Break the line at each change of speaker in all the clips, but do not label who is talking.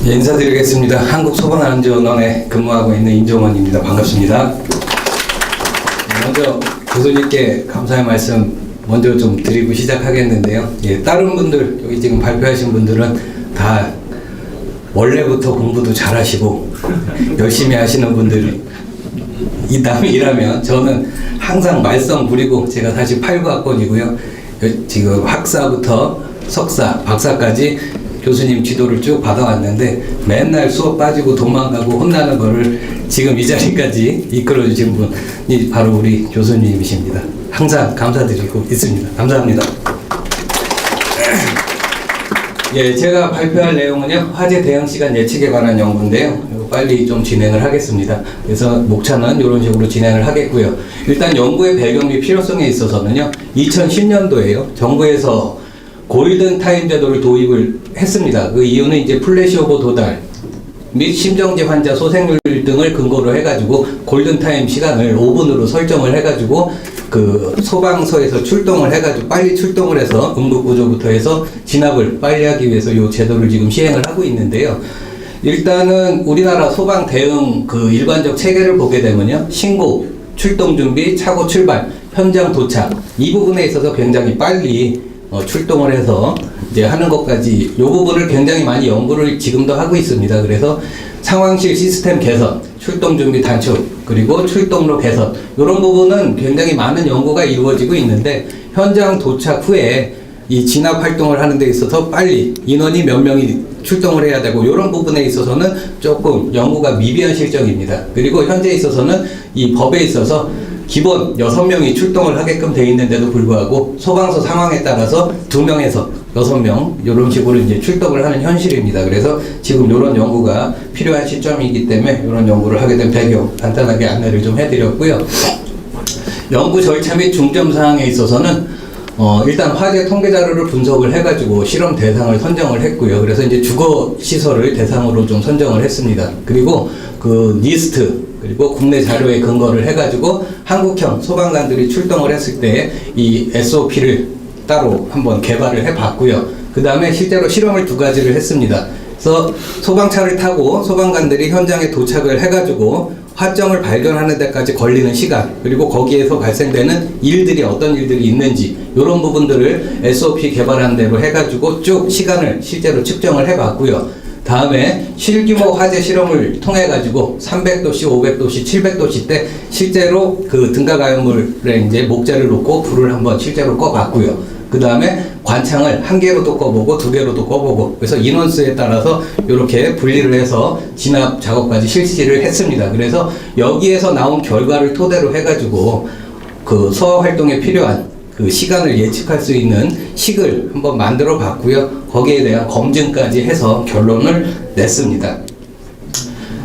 예, 인사드리겠습니다. 한국소방안전원에 근무하고 있는 임종원입니다. 반갑습니다. 먼저 교수님께 감사의 말씀 먼저 좀 드리고 시작하겠는데요. 예, 다른 분들, 여기 지금 발표하신 분들은 다 원래부터 공부도 잘하시고 열심히 하시는 분들이 이라면 저는 항상 말썽 부리고, 제가 사실 8구학번이고요. 지금 학사부터 석사, 박사까지 교수님 지도를 쭉 받아왔는데 맨날 수업 빠지고 도망가고 혼나는 거를 지금 이 자리까지 이끌어 주신 분이 바로 우리 교수님이십니다. 항상 감사드리고 있습니다. 감사합니다. 예, 제가 발표할 내용은요, 화재 대응 시간 예측에 관한 연구인데요. 이거 빨리 좀 진행을 하겠습니다. 그래서 목차는 이런 식으로 진행을 하겠고요. 일단 연구의 배경 및 필요성에 있어서는요, 2010년도에요. 정부에서 골든타임 제도를 도입을 했습니다. 그 이유는 이제 플래시오버 도달 및 심정지 환자 소생률 등을 근거로 해가지고 골든타임 시간을 5분으로 설정을 해가지고 그 소방서에서 출동을 해가지고 빨리 출동을 해서 응급구조부터 해서 진압을 빨리 하기 위해서 이 제도를 지금 시행을 하고 있는데요. 일단은 우리나라 소방 대응 그 일관적 체계를 보게 되면요, 신고, 출동 준비, 차고 출발, 현장 도착, 이 부분에 있어서 굉장히 빨리 출동을 해서 이제 하는 것까지, 이 부분을 굉장히 많이 연구를 지금도 하고 있습니다. 그래서 상황실 시스템 개선, 출동 준비 단축, 그리고 출동로 개선, 이런 부분은 굉장히 많은 연구가 이루어지고 있는데, 현장 도착 후에 이 진압 활동을 하는 데 있어서 빨리 인원이 몇 명이 출동을 해야 되고, 이런 부분에 있어서는 조금 연구가 미비한 실정입니다. 그리고 현재 있어서는 이 법에 있어서 기본 6명이 출동을 하게끔 돼 있는데도 불구하고 소방서 상황에 따라서 2명에서 6명 이런 식으로 이제 출동을 하는 현실입니다. 그래서 지금 이런 연구가 필요한 시점이기 때문에 이런 연구를 하게 된 배경 간단하게 안내를 좀 해드렸고요. 연구 절차 및 중점 사항에 있어서는 일단 화재 통계 자료를 분석을 해가지고 실험 대상을 선정을 했고요. 그래서 이제 주거 시설을 대상으로 좀 선정을 했습니다. 그리고 그 리스트, 그리고 국내 자료에 근거를 해가지고 한국형 소방관들이 출동을 했을 때 이 SOP를 따로 한번 개발을 해봤고요. 그 다음에 실제로 실험을 2가지를 했습니다. 그래서 소방차를 타고 소방관들이 현장에 도착을 해가지고 화점을 발견하는 데까지 걸리는 시간, 그리고 거기에서 발생되는 일들이 어떤 일들이 있는지, 이런 부분들을 SOP 개발한 대로 해가지고 쭉 시간을 실제로 측정을 해봤고요. 다음에 실규모 화재 실험을 통해 가지고 300도씨, 500도씨, 700도씨 때 실제로 그 등가가연물에 이제 목재를 놓고 불을 한번 실제로 꺼봤고요. 그 다음에 관창을 1개로도 꺼보고 2개로도 꺼보고, 그래서 인원수에 따라서 이렇게 분리를 해서 진압 작업까지 실시를 했습니다. 그래서 여기에서 나온 결과를 토대로 해가지고 그 소화 활동에 필요한 그 시간을 예측할 수 있는 식을 한번 만들어 봤고요. 거기에 대한 검증까지 해서 결론을 냈습니다.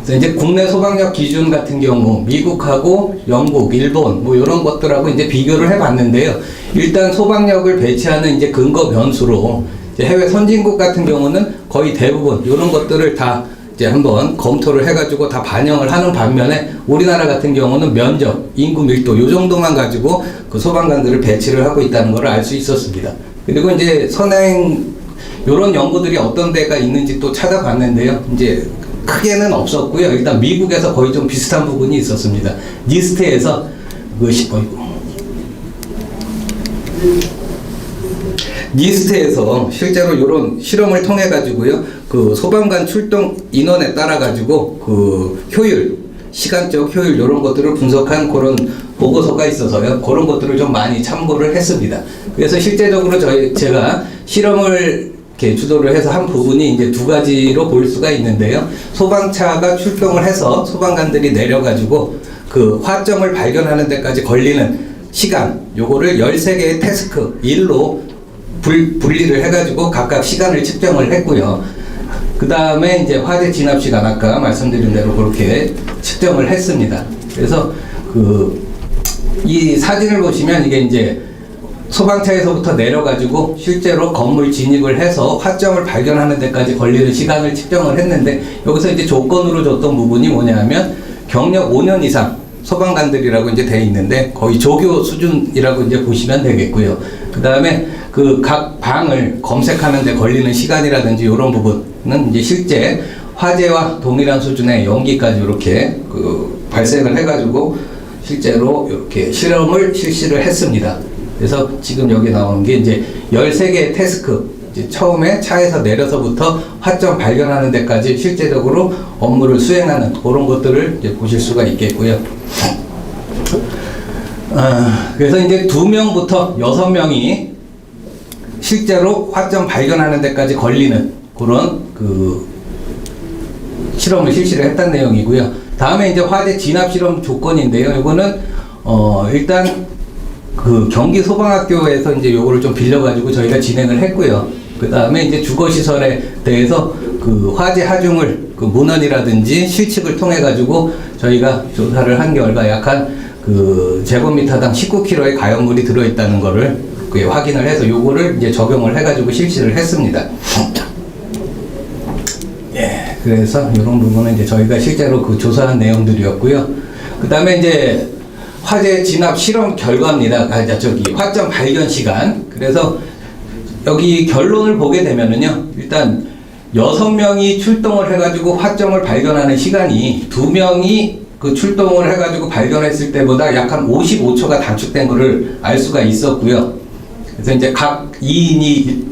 그래서 이제 국내 소방력 기준 같은 경우 미국하고 영국, 일본 뭐 이런 것들하고 이제 비교를 해봤는데요. 일단 소방력을 배치하는 이제 근거 변수로 이제 해외 선진국 같은 경우는 거의 대부분 이런 것들을 다 이제 한번 검토를 해가지고 다 반영을 하는 반면에, 우리나라 같은 경우는 면적, 인구 밀도 요 정도만 가지고 그 소방관들을 배치를 하고 있다는 걸 알 수 있었습니다. 그리고 이제 선행 요런 연구들이 어떤 데가 있는지 또 찾아봤는데요. 이제 크게는 없었고요. 일단 미국에서 거의 좀 비슷한 부분이 있었습니다. 니스트에서 니스트에서 실제로 이런 실험을 통해 가지고요, 그 소방관 출동 인원에 따라 가지고 그 효율, 시간적 효율 이런 것들을 분석한 그런 보고서가 있어서요, 그런 것들을 좀 많이 참고를 했습니다. 그래서 실제적으로 제가 실험을 이렇게 주도를 해서 한 부분이 이제 2가지로 볼 수가 있는데요. 소방차가 출동을 해서 소방관들이 내려가지고 그 화점을 발견하는 데까지 걸리는 시간, 요거를 13개의 태스크, 일로 분리를 해가지고 각각 시간을 측정을 했고요. 그 다음에 이제 화재 진압 시간, 아까 말씀드린 대로 그렇게 측정을 했습니다. 그래서 이 사진을 보시면 이게 이제 소방차에서부터 내려가지고 실제로 건물 진입을 해서 화점을 발견하는 데까지 걸리는 시간을 측정을 했는데, 여기서 이제 조건으로 줬던 부분이 뭐냐면 경력 5년 이상 소방관들이라고 이제 돼 있는데 거의 조교 수준이라고 이제 보시면 되겠고요. 그 다음에 그 각 방을 검색하는 데 걸리는 시간이라든지 이런 부분은 이제 실제 화재와 동일한 수준의 연기까지 이렇게 발생을 해가지고 실제로 이렇게 실험을 실시를 했습니다. 그래서 지금 여기 나오는 게 이제 13개의 태스크, 이제 처음에 차에서 내려서부터 화점 발견하는 데까지 실제적으로 업무를 수행하는 그런 것들을 이제 보실 수가 있겠고요. 그래서 이제 2명부터 6명이 실제로 화점 발견하는 데까지 걸리는 그런 실험을 실시를 했다는 내용이고요. 다음에 이제 화재 진압 실험 조건인데요. 이거는 일단 경기 소방학교에서 이제 요거를 좀 빌려가지고 저희가 진행을 했고요. 그 다음에 이제 주거 시설에 대해서 화재 하중을 문헌이라든지 실측을 통해 가지고 저희가 조사를 한 결과 약 한 제곱미터당 19kg의 가연물이 들어있다는 거를 확인을 해서 요거를 이제 적용을 해가지고 실시를 했습니다. 예, 그래서 이런 부분은 이제 저희가 실제로 조사한 내용들이었고요. 그 다음에 이제 화재 진압 실험 결과입니다. 화점 발견 시간. 그래서 여기 결론을 보게 되면은요, 일단 6명이 출동을 해가지고 화점을 발견하는 시간이 2명이 출동을 해가지고 발견했을 때보다 약 한 55초가 단축된 것을 알 수가 있었고요. 그래서 이제 각 2인이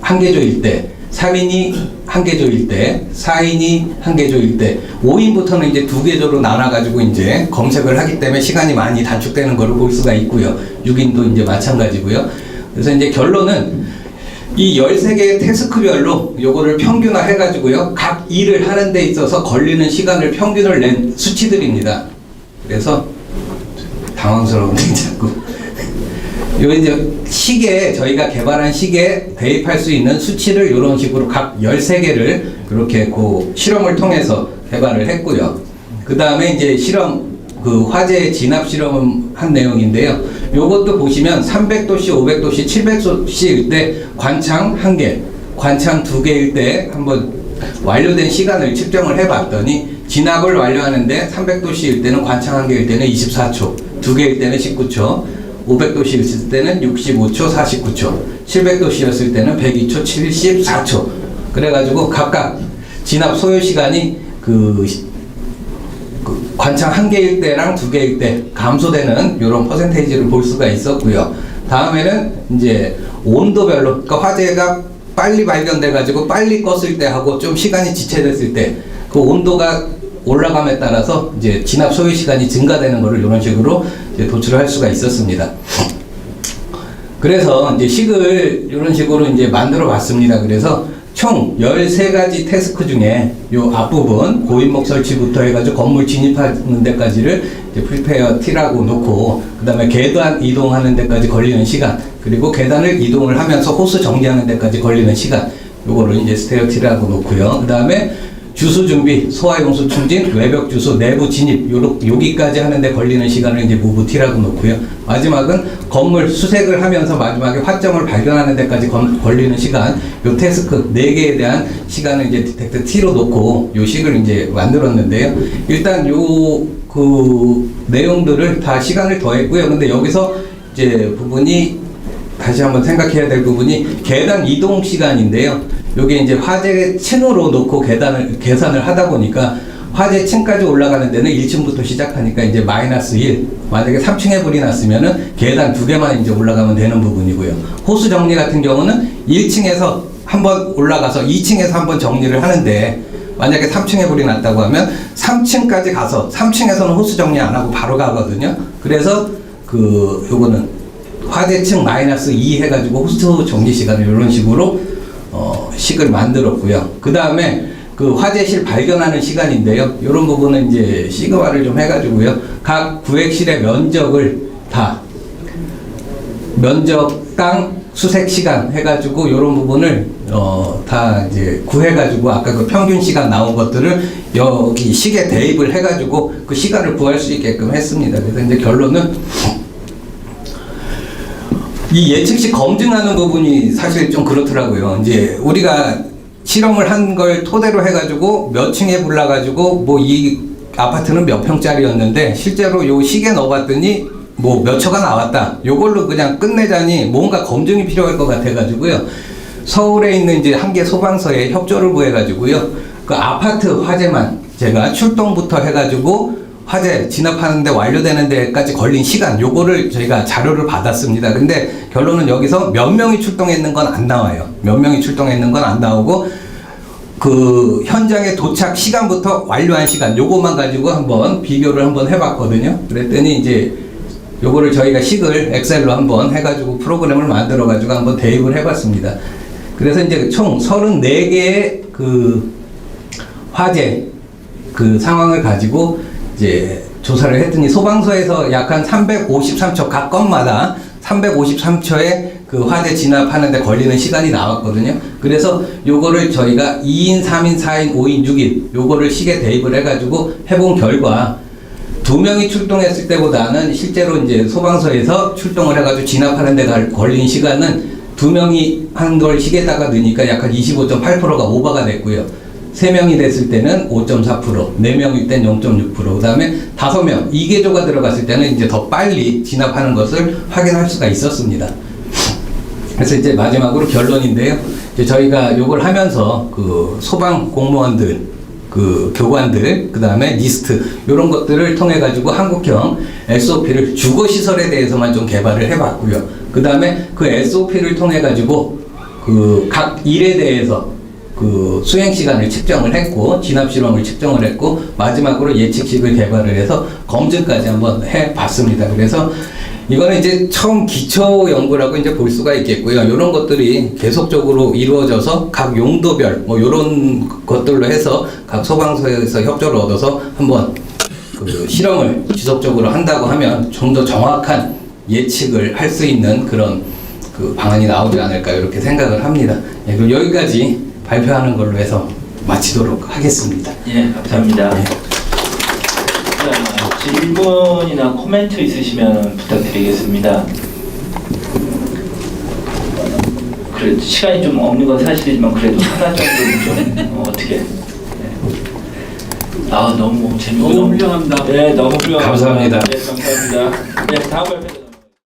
한 개조일 때, 3인이 한 개조일 때, 4인이 한 개조일 때, 5인부터는 이제 2개조로 나눠가지고 이제 검색을 하기 때문에 시간이 많이 단축되는 것을 볼 수가 있고요. 6인도 이제 마찬가지고요. 그래서 이제 결론은 이 13개의 태스크별로 요거를 평균화 해가지고요. 각 일을 하는 데 있어서 걸리는 시간을 평균을 낸 수치들입니다. 그래서 당황스러운데 자꾸. 요 이제 시계에 저희가 개발한 시계에 대입할 수 있는 수치를 이런 식으로 각 13개를 그렇게 실험을 통해서 개발을 했고요. 그 다음에 이제 실험, 화재 진압 실험을 한 내용인데요. 요것도 보시면 300도씨, 500도씨, 700도씨일 때 관창 1개, 관창 2개일 때 한번 완료된 시간을 측정을 해봤더니 진압을 완료하는데 300도씨일 때는 관창 1개일 때는 24초, 2개일 때는 19초, 500도씨였을 때는 65초, 49초, 700도씨였을 때는 102초, 74초. 그래가지고 각각 진압 소요 시간이 관창 1개일 때랑 2개일 때 감소되는 이런 퍼센테이지를 볼 수가 있었고요. 다음에는 이제 온도별로, 그러니까 화재가 빨리 발견돼 가지고 빨리 껐을 때 하고 좀 시간이 지체됐을 때 그 온도가 올라감에 따라서 이제 진압 소요 시간이 증가되는 것을 이런 식으로 이제 도출을 할 수가 있었습니다. 그래서 이제 식을 이런 식으로 이제 만들어 봤습니다. 그래서 총 13가지 태스크 중에 요 앞부분 고인목 설치부터 해가지고 건물 진입하는 데까지를 이제 프리페어 T라고 놓고, 그 다음에 계단 이동하는 데까지 걸리는 시간, 그리고 계단을 이동을 하면서 호스 정리하는 데까지 걸리는 시간, 요거를 이제 스테어 T라고 놓고요. 그 다음에 주수 준비, 소화용수 충진, 외벽 주수, 내부 진입, 여기까지 하는데 걸리는 시간을 이제 무브 T라고 놓고요. 마지막은 건물 수색을 하면서 마지막에 화점을 발견하는 데까지 걸리는 시간, 요 태스크 4개에 대한 시간을 이제 디텍트 T로 놓고 요 식을 이제 만들었는데요. 일단 내용들을 다 시간을 더했고요. 근데 여기서 이제 부분이 다시 한번 생각해야 될 부분이 계단 이동 시간인데요. 요게 이제 화재 층으로 놓고 계산을 하다 보니까 화재 층까지 올라가는 데는 1층부터 시작하니까 이제 마이너스 1. 만약에 3층에 불이 났으면은 계단 2개만 이제 올라가면 되는 부분이고요. 호수 정리 같은 경우는 1층에서 한번 올라가서 2층에서 한번 정리를 하는데, 만약에 3층에 불이 났다고 하면 3층까지 가서 3층에서는 호수 정리 안 하고 바로 가거든요. 그래서 요거는 화재층 마이너스 2 해가지고 호수 정리 시간을 이런 식으로 식을 만들었고요. 그 다음에 화재실 발견하는 시간인데요. 이런 부분은 이제 시그마를 좀 해가지고요. 각 구획실의 면적을 다 면적당 수색 시간 해가지고 이런 부분을 다 이제 구해가지고 아까 평균 시간 나온 것들을 여기 식에 대입을 해가지고 그 시간을 구할 수 있게끔 했습니다. 그래서 이제 결론은 이 예측식 검증하는 부분이 사실 좀 그렇더라고요. 이제 우리가 실험을 한 걸 토대로 해가지고 몇 층에 불나가지고 뭐 이 아파트는 몇 평짜리였는데 실제로 요 시계 넣어봤더니 뭐 몇 초가 나왔다. 요걸로 그냥 끝내자니 뭔가 검증이 필요할 것 같아가지고요. 서울에 있는 이제 한 개 소방서에 협조를 구해가지고요. 그 아파트 화재만 제가 출동부터 해가지고 화재 진압하는데 완료되는 데까지 걸린 시간 요거를 저희가 자료를 받았습니다. 근데 결론은 여기서 몇 명이 출동했는 건 안 나와요. 몇 명이 출동했는 건 안 나오고 그 현장에 도착 시간부터 완료한 시간 요것만 가지고 한번 비교를 한번 해봤거든요. 그랬더니 이제 요거를 저희가 식을 엑셀로 한번 해가지고 프로그램을 만들어가지고 한번 대입을 해봤습니다. 그래서 이제 총 34개의 그 화재 그 상황을 가지고 이제 조사를 했더니 소방서에서 약 한 353초 각 건마다 353초의 그 화재 진압하는데 걸리는 시간이 나왔거든요. 그래서 요거를 저희가 2인, 3인, 4인, 5인, 6인 요거를 식에 대입을 해가지고 해본 결과 2명이 출동했을 때보다는 실제로 이제 소방서에서 출동을 해가지고 진압하는 데 걸린 시간은 2명이 한 걸 식에다가 넣으니까 약 한 25.8%가 오버가 됐고요. 3명이 됐을 때는 5.4%, 4명일 땐 0.6%, 그 다음에 5명, 2개조가 들어갔을 때는 이제 더 빨리 진압하는 것을 확인할 수가 있었습니다. 그래서 이제 마지막으로 결론인데요. 이제 저희가 요걸 하면서 그 소방 공무원들, 그 교관들, 그 다음에 리스트, 요런 것들을 통해가지고 한국형 SOP를 주거시설에 대해서만 좀 개발을 해봤고요. 그 다음에 그 SOP를 통해가지고 그 각 일에 대해서 그 수행 시간을 측정을 했고 진압 실험을 측정을 했고 마지막으로 예측식을 개발을 해서 검증까지 한번 해봤습니다. 그래서 이거는 이제 처음 기초 연구라고 이제 볼 수가 있겠고요. 이런 것들이 계속적으로 이루어져서 각 용도별 뭐 이런 것들로 해서 각 소방서에서 협조를 얻어서 한번 그 실험을 지속적으로 한다고 하면 좀 더 정확한 예측을 할 수 있는 그런 그 방안이 나오지 않을까 이렇게 생각을 합니다. 예, 그럼 여기까지 발표하는 걸로 해서 마치도록 하겠습니다.
예, 감사합니다.
예.
자, 질문이나 코멘트 있으시면 부탁드리겠습니다. 그래 시간이 좀 없는 건 사실이지만 그래도 하나 정도는 좀 어떻게? 예. 아 너무 재밌고
너무 훌륭합니다.
네, 너무 훌륭합니다.
감사합니다.
네, 감사합니다. 네, 다음 발표.